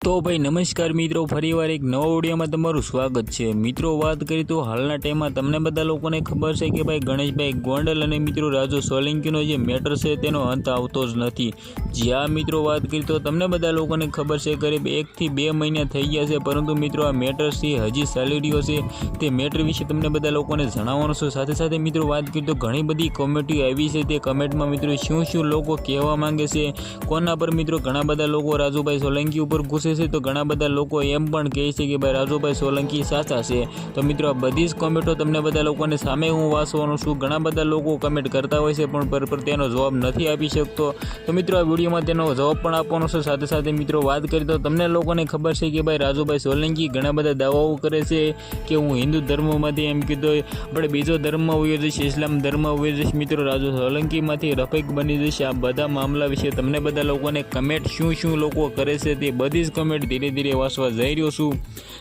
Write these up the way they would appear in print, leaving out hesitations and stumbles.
तो भाई नमस्कार मित्रों, फरीवार एक नवा विडियोमां तमारुं स्वागत है। मित्रों बात करीए तो हालना टाइममां तमने बधा लोकोने खबर है कि भाई गणेशभाई गोंडल अने मित्रों राजू सोलंकीनो जे मेटर है तेनो अंत आवतो ज नथी। जी हाँ मित्रों बात करीए तो तमने बधा लोकोने खबर है करीब 1 થી 2 महीना थई गया है, परंतु मित्रों आ मेटर से हजी चाली रह्यो छे। ते मेटर विषे तमने बधा लोकोने जणाववानुं छे। साथे साथे मित्रों बात करीए तो घणी बधी कमेंटो आवी छे। ते कमेंटमां मित्रों शुं शुं लोको कहेवा मांगे छे, कोना पर मित्रों घणा बधा लोको राजूभाई सोलंकी उपर गुस्से छे, तो घणा बधा लोको एम पण कहे छे कि भाई राजूभाई सोलंकी साचा छे। तो मित्रों आ बधी ज कमेंटो तमने बधा लोकोने सामे हूँ वांचवानो छुं। घणा बधा लोको कमेंट करता होय छे पण पर तेनो जवाब नथी आपी शकतो। तो मित्रों आ विडियोमां तेनो जवाब पण आपवानो छे। साथे साथे मित्रों बात करीए तो तमने लोकोने खबर छे कि भाई राजूभाई सोलंकी घणा बधा दावाओ करे छे कि हूँ हिंदू धर्ममांथी एम कीधुं आपणे बीजो धर्म होई जईश, इस्लाम धर्म होई जईश। मित्रों राजू सोलंकीमांथी रफीक बनी जईश। आ बधा मामला विषे तमने बधा लोकोने कमेंट शुं शुं लोको करे छे ते बधी ज कमेंट धीरे धीरे वांचवा जई रह्यो छुं।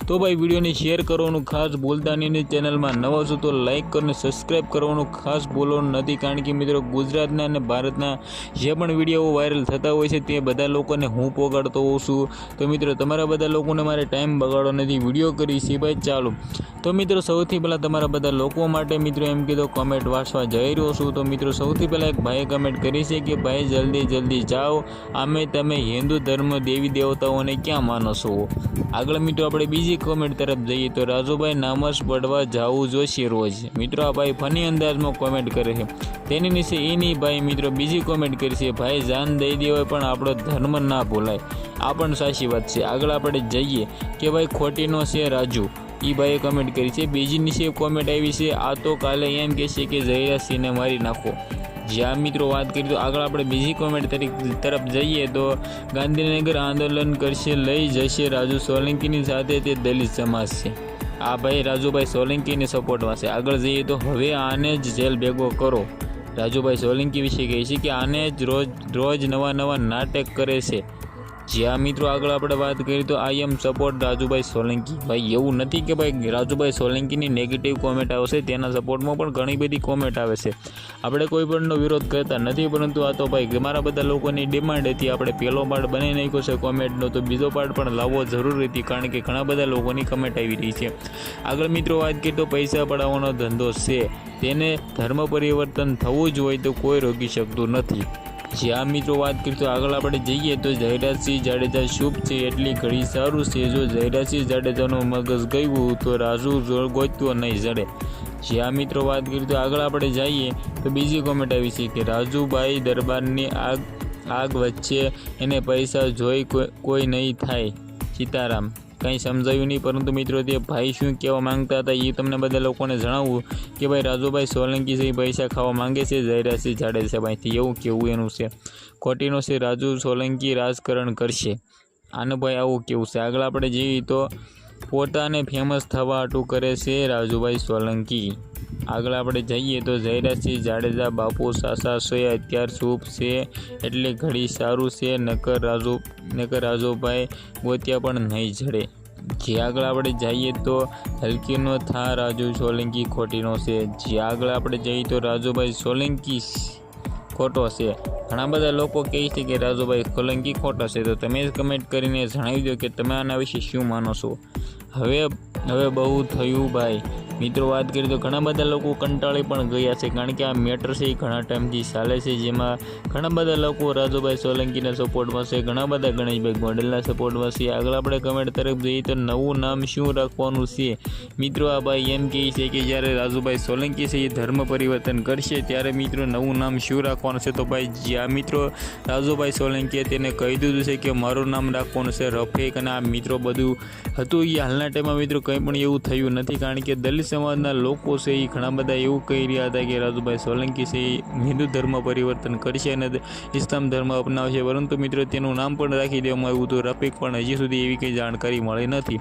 तो भाई विडियो ने शेर करवानुं खास भूलता नहीं। चेनल में नवा छो तो लाइक कर सब्सक्राइब करवानुं खास भूलवानुं नथी, कारण के मित्रों गुजरातना अने भारतना जे पण विडियो वायरल थता होय छे ते बधा लोकोने हूँ पोगाडतो होउं छुं। तो मित्रों तमारा बधा लोकोने मारे टाइम बगाड़ो नथी, विडियो करी छे भाई चालो। तो मित्रों सौथी पहला तमारा बधा लोको माटे मित्रों एम कीधुं कमेंट वांचवा जई रह्यो छुं। तो मित्रों सौथी पहला एक भाई कमेंट करी छे कि भाई जल्दी जल्दी जाओ, आमे तमे हिंदू धर्म देवी देवताओने क्या मानो छो। आगळ मित्रों आपणे बीजी कमेंट तरफ जईए तो राजूभाई नामस पढ़वा जावुं जोईशे रोज। मित्रों आ भाई फनी अंदाज में कमेंट करे छे। तेनी नीचे एनी भाई मित्रों बीजी कमेंट करी छे, भाई जान दई देवाय पण आपणो धर्म ना भूलाय। आ पण साची वात छे। आगळ आपणे जईए कि भाई खोटीनो छे राजू, ई भाई कमेंट करी छे। बीजी नीचे कमेंट आई छे, आ तो काले एम कहे कि जयराज सिंह ने मारी नाखो। ज्यां मित्रों बात करिए तो आगे आपणे बीजी कमेंट तरफ जाइए तो गांधीनगर आंदोलन करशे, लई जशे राजू सोलंकीनी साथे ते दलित समाज छे। आ भाई राजूभाई सोलंकीने सपोर्टमां छे। आगळ जईए तो हवे आने ज जेल भेगो करो। राजूभाई सोलंकी विषे कहे छे कि आने ज रोज नवा नवा नाटक करे छे। ज्यां मित्रों आगळ आपणे बात करीए तो I am support Rajubhai Solanki. भाई एवुं नथी कि भाई राजूभाई सोलंकीनी नेगेटिव कमेंट आवशे, तेना सपोर्टमां पण घणी बधी कमेंट आवे छे। आपणे कोई पणनो विरोध करता नथी, परंतु आ तो भाई मारा बधा लोकोनी डिमांड हती। आपणे पहेलो पार्ट बनावी नाख्यो छे कमेंटनो, तो बीजो पार्ट पण लावવો जरूरी हती, कारण के घणा बधा लोकोनी कमेंट आवी रही छे। आगळ मित्रों वात करीए तो पैसा पडावવાનો धंधो छे, तेने धर्म परिवर्तन थवुं ज होय तो कोई रोकी शकतुं नथी। ज्यां मित्रों बात करीए तो आगळ आपणे जईए तो जयराजसिंह जाडेजा शुभ छे एटली घड़ी सारूं छे। जो जयराजसिंह जाडेजानुं मगज गयुं तो राजू गोत्यो नहीं जड़े। ज्यां मित्रों बात करीए तो आगळ आपणे जाइए तो बीजी कमेंट आवी छे कि राजूभाई दरबारनी आग वच्चे एने पैसा जोई कोई नहीं थाय। सीताराम कहीं समझाયું नहीं, परंतु मित्रों ते भाई शुं कहेवा मांगता हता ए तमने बधा लोकोने जणावुं कि भाई राजूभाई सोलंकी से पैसा खावा मांगे छे जयराजसिंह जाडेजा भाईथी, एवुं केवुं एनुं छे। खोटीनो छे राजू सोलंकी राजकारण करशे, आने भाई आवुं केवुं छे। आगळ आपणे जोईए तो पोताने फेमस थवा हाटुं करे छे राजूभाई सोलंकी। आगळ आपणे जईए तो जयराजसिंह जाडेजा बापू सासा छे, अत्यार शुभ छे एटले घड़ी सारूं छे, नकर राजूभाई गोत्या पण नहीं जड़े। जे आगळ आपणे जईए तो हलकीनो था राजू सोलंकी खोटीनो छे। जे आगळ आपणे जईए तो राजूभाई सोलंकी खोटो छे। घणा बधा लोको कहे छे कि राजूभाई सोलंकी खोटो छे। तो तमे कमेंट करीने जणावी दो कि तमे आना विषे शुं मानो छो। हवे बहु थयुं भाई। मित्रों बात करिए तो घणा बधा लोको कंटाळी पण गया छे, कारण के आ मेटर छे घणा टाइमथी चाले छे, जेमां घणा बधा लोको राजूभाई सोलंकीना सपोर्टमां छे, घणा बधा गणेशभाई गोंडलना सपोर्टमां छे। आगळ आपणे कमेंट तरफ जईए तो नवुं नाम शुं राखवानुं छे। मित्रों आ भाई एम कहे छे कि ज्यारे राजूभाई सोलंकी छे ए धर्म परिवर्तन करशे त्यारे मित्रों नवुं नाम शुं राखवानुं छे। तो भाई ज्यां मित्रों राजूभाई सोलंकीए तेने कही दीधुं छे कि मारुं नाम राखवानुं छे रफीक, अने आ मित्रों बधुं हतुं ए हालना टाइममां मित्रों कंई पण एवुं थयुं नथी, कारण के दलित समाजना लोको छे ए घणा बधा एवुं कही रह्या हता कि राजूभाई सोलंकी छे हिंदू धर्म परिवर्तन करशे अने इस्लाम धर्म अपनावशे, परंतु मित्रों तेनुं नाम पण राखी देवामां आव्युं हतुं रफीक, पण हजी सुधी एवी कंई जाणकारी मळी नथी।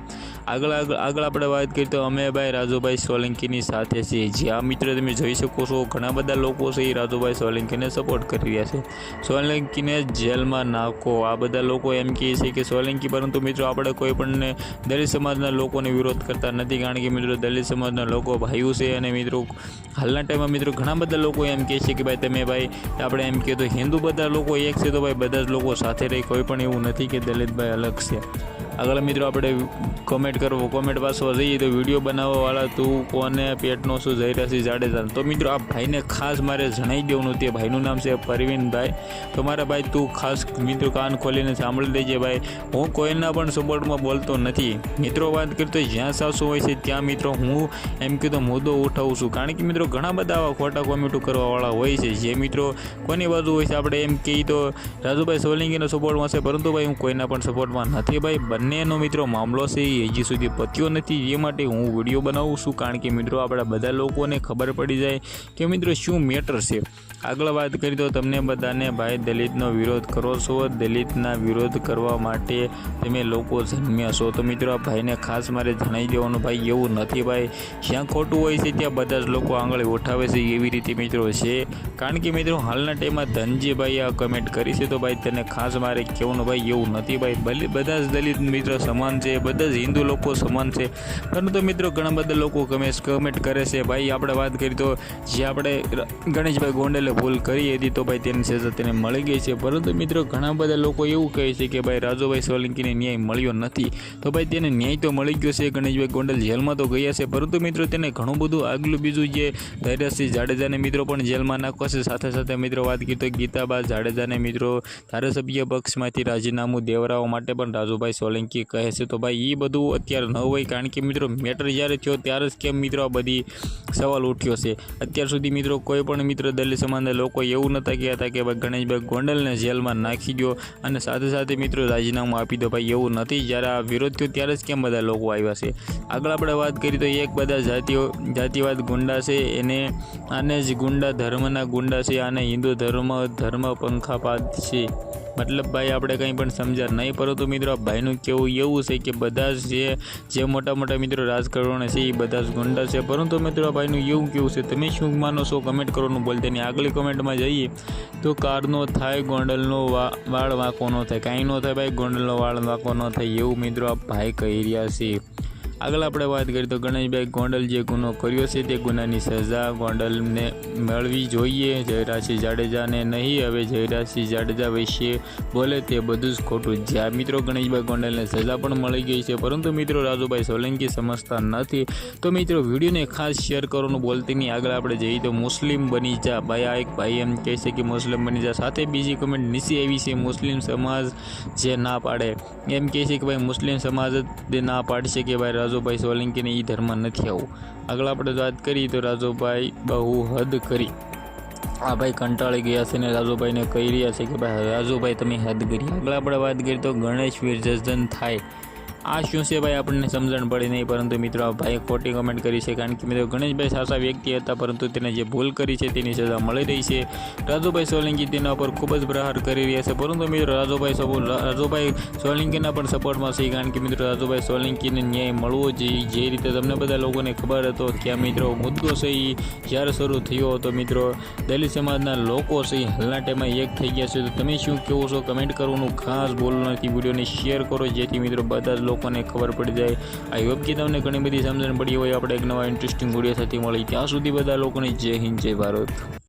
आगळ आपणे वात करीए तो अमे भाई राजूभाई सोलंकीनी साथे छे। ज्यां मित्रों तमे जोई शको छो घणा बधा लोको छे ए राजूभाई सोलंकीने सपोर्ट करी रह्या छे। सोलंकीने जेलमां नाखो, आ बधा लोको एम कहे छे कि सोलंकी, परंतु मित्रों आपणे कोई पण दलित समाजना लोकोने विरोध करता नथी, कारण के मित्रों दलित समाजना लोको भाईओ छे। अने मित्रों हालना टाइममां मित्रों घणा बधा लोको एम कहे छे कि भाई तमे भाई आपणे एम कहे तो हिंदू बधा लोको एक छे, तो भाई बधा ज लोको साथे रही, कोई पण एवुं नथी कि दलित भाई अलग छे। આગળ મિત્રો આપણે કોમેન્ટ વાંચવા જઈએ તો વિડીયો બનાવવાવાળા તું કોને પેટનો શું જયરાસિંહ જાડેજા. તો મિત્રો આ ભાઈને ખાસ મારે જણાવી દેવાનું, તે ભાઈનું નામ છે પરવીનભાઈ. તો મારા ભાઈ તું ખાસ મિત્રો કાન ખોલીને સાંભળી લેજે ભાઈ, હું કોઈના પણ સપોર્ટમાં બોલતો નથી મિત્રો. વાત કરતો જ્યાં સાસું હોય છે ત્યાં મિત્રો હું એમ કીધો મુદ્દો ઉઠાવું છું, કારણ કે મિત્રો ઘણા બધા આવા ખોટા કોમેન્ટો કરવાવાળા હોય છે જે મિત્રો કોની બાજુ હોય છે. આપણે એમ કહીએ તો રાજુભાઈ સોલંકીનો સપોર્ટમાં છે, પરંતુ ભાઈ હું કોઈના પણ સપોર્ટમાં નથી ભાઈ. બંનેનો મિત્રો મામલો છે એ હજી સુધી પત્યો નથી, એ માટે હું વિડીયો બનાવું છું, કારણ કે મિત્રો આપણા બધા લોકોને ખબર પડી જાય કે મિત્રો શું મેટર છે. આગળ વાત કરી તો તમને બધાને ભાઈ દલિતનો વિરોધ કરો છો, દલિતના વિરોધ કરવા માટે તમે લોકો જન્મ્યા છો. તો મિત્રો આ ભાઈને ખાસ મારે જણાવી દેવાનું ભાઈ, એવું નથી ભાઈ, જ્યાં ખોટું હોય છે ત્યાં બધા જ લોકો આંગળી ઉઠાવે છે એવી રીતે મિત્રો છે. કારણ કે મિત્રો હાલના ટાઈમમાં ધનજીભાઈ આ કમેન્ટ કરી છે, તો ભાઈ તને ખાસ મારે કહેવાનું ભાઈ એવું નથી ભાઈ, બધા જ દલિત મિત્રો સમાન છે, બધા જ હિન્દુ લોકો સમાન છે. પરંતુ મિત્રો ઘણા બધા લોકો કમેન્ટ કરે છે ભાઈ. આપણે વાત કરી તો જે આપણે ગણેશભાઈ ગોંડલે ભૂલ કરી હતી તો ભાઈ તેની સજા તેને મળી ગઈ છે, પરંતુ મિત્રો ઘણા બધા લોકો એવું કહે છે કે ભાઈ રાજુભાઈ સોલંકીને ન્યાય મળ્યો નથી. તો ભાઈ તેને ન્યાય તો મળી ગયો છે, ગણેશભાઈ ગોંડલ જેલમાં તો ગયા છે, પરંતુ મિત્રો તેને ઘણું બધું આગલું બીજું જે જયરાસિંહ જાડેજાને મિત્રો પણ જેલમાં નાખવા છે. સાથે સાથે મિત્રો વાત કરી તો ગીતાબા જાડેજાને મિત્રો ધારાસભ્ય પક્ષમાંથી રાજીનામું દેવરાવવા માટે પણ રાજુભાઈ સોલંકી કહે છે. તો ભાઈ એ બધું અત્યારે ન હોય, કારણ કે મિત્રો મેટર જ્યારે થયો ત્યારે જ કેમ મિત્રો આ બધી સવાલ ઉઠ્યો છે. અત્યાર સુધી મિત્રો કોઈ પણ મિત્રો દલિત સમાજના લોકો એવું નહોતા કહેતા કે ભાઈ ગણેશભાઈ ગોંડલને જેલમાં નાખી દો અને સાથે સાથે મિત્રો રાજીનામું આપી દો. ભાઈ એવું નથી, જ્યારે આ વિરોધ થયો ત્યારે જ કેમ બધા લોકો આવ્યા છે. આગળ આપણે વાત કરી તો એક બધા જાતિવાદ ગુંડા છે, આને જ ગુંડા ધર્મના ગુંડા છે, આને હિન્દુ ધર્મ પંખાપાત છે. મતલબ ભાઈ આપણે કંઈ પણ સમજ્યા નહીં, પરંતુ મિત્રો આ ભાઈનું કહેવું એવું છે કે બધા જ જે મોટા મોટા મિત્રો રાજકારણો છે એ બધા જ ગુંડા છે. પરંતુ મિત્રો આ ભાઈનું એવું કેવું છે, તમે શું માનો છો કમેન્ટ કરવાનું બોલતા નહીં. આગલી કમેન્ટમાં જઈએ તો કારનો થાય ગોંડલનો વાળ વાંકો ન થાય, કાંઈ ન થાય ભાઈ, ગોંડલનો વાળ વાંકો ન થાય એવું મિત્રો આ ભાઈ કહી રહ્યા છે. આગળ આપણે વાત કરીએ તો ગણેશભાઈ ગોંડલ જે ગુનો કર્યો છે તે ગુનાની સજા ગોંડલને મળવી જોઈએ, જયરાસિંહ જાડેજાને નહીં. હવે જયરાસિંહ જાડેજા વિશે બોલે તે બધું જ ખોટું. જ્યાં મિત્રો ગણેશભાઈ ગોંડલને સજા પણ મળી ગઈ છે, પરંતુ મિત્રો રાજુભાઈ સોલંકી સમજતા નથી. તો મિત્રો વિડીયોને ખાસ શેર કરવાનું બોલતી નહીં. આગળ આપણે જઈએ તો મુસ્લિમ બની જા ભાઈ, આ એક ભાઈ એમ કહે છે કે મુસ્લિમ બની જા. સાથે બીજી કમેન્ટ નીચે આવી છે, મુસ્લિમ સમાજ જે ના પાડે એમ કહે છે કે ભાઈ મુસ્લિમ સમાજ જ ના પાડશે કે ભાઈ રાજુભાઈ સોલંકીને એ ધર્મ નથી આવું. આગળ આપણે વાત કરીએ તો રાજુભાઈ બહુ હદ કરી, આ ભાઈ કંટાળી ગયા છે ને રાજુભાઈને કહી રહ્યા છે કે ભાઈ રાજુભાઈ તમે હદ કરી. આગળ આપણે વાત કરીએ તો ગણેશ વિસર્જન થાય, આ શું છે ભાઈ આપણને સમજણ પડી નહીં, પરંતુ મિત્રો આ ભાઈ ખોટી કમેન્ટ કરી છે, કારણ કે મિત્રો ગણેશભાઈ સાચા વ્યક્તિ હતા, પરંતુ તેને જે ભૂલ કરી છે તેની સજા મળી રહી છે. રાજુભાઈ સોલંકી તેના પર ખૂબ જ પ્રહાર કરી રહ્યા છે, પરંતુ મિત્રો રાજુભાઈ સોલંકીના પણ સપોર્ટમાં છે, કારણ કે મિત્રો રાજુભાઈ સોલંકીને ન્યાય મળવો જોઈએ. જે રીતે તમને બધા લોકોને ખબર હતો કે આ મિત્રો મુદ્દો છે એ જ્યારે શરૂ થયો હતો મિત્રો દલિત સમાજના લોકો છે હાલના ટાઈમમાં એક થઈ ગયા છે. તો તમે શું કહેવો છો કમેન્ટ કરવાનું ખાસ બોલવું નથી, વિડીયોને શેર કરો જેથી મિત્રો બધા જ લોકોને ખબર પડી જાય. આઈ હોપ કે તમને ઘણી બધી સમજણ પડી હોય. આપણે એક નવા ઇન્ટરેસ્ટિંગ વિડીયો સાથે મળી, ત્યાં સુધી બધા લોકોને જય હિન્દ જય ભારત.